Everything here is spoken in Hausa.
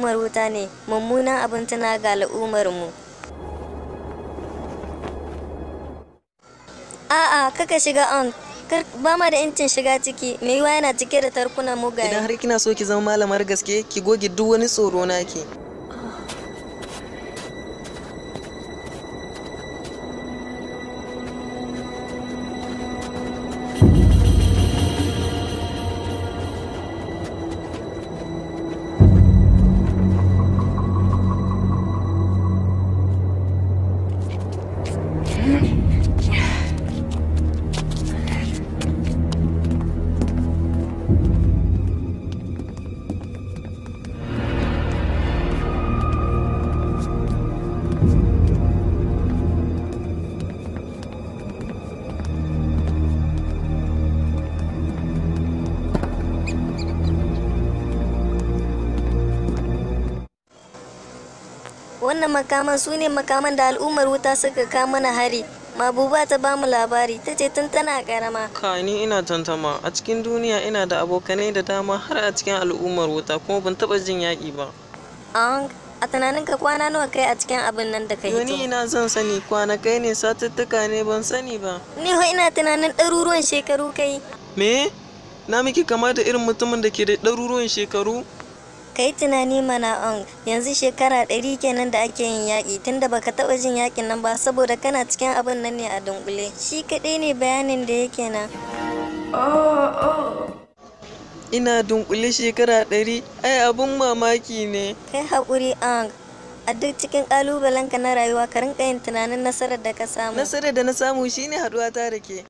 al'ummar wuta ne mummunan abin tuna ga al'ummar mu. A'a, kaka shiga on. Ba ma da incin shiga ciki. Me yiwa yana cike da tarkunan mugaye. Idan har kina so ki zama malamar gaske, ki goge duk wani tsoro naki. Wannan makaman su ne makaman da al'ummar wuta suka kawo mana hari. Mabuba ta bamu labari, ta ce tun tana karama. Ni ina tantama, a cikin duniya ina da abokanai da dama har a cikin al'ummar wuta kuma ban taɓa jin yaƙi ba. A tunaninka kwana nawa kai a cikin abin nan da ka hito? Ni ina zan sani, kwanakai ne, satuttuka ne, ban sani ba. Ni ho ina tunanin ɗaruruwan shekaru kai. Me? Na miki kama da irin mutumin da ke da ɗaruruwan shekaru? Kai tunani mana yanzu shekara 100 kenan da ake yin yaƙi tunda baka taɓa jin yaƙin nan ba saboda kana cikin abin nan ne a dunkule. Shi kaɗai ne bayanin da yake nan. Ina dunkule shekara 100, ai abun mamaki ne. Kai haƙuri a duk cikin ƙalubalenka na rayuwa ka rinƙa yin tunanin nasarar da ka samu. Nasarar da na samu shine haɗuwa ta da ke.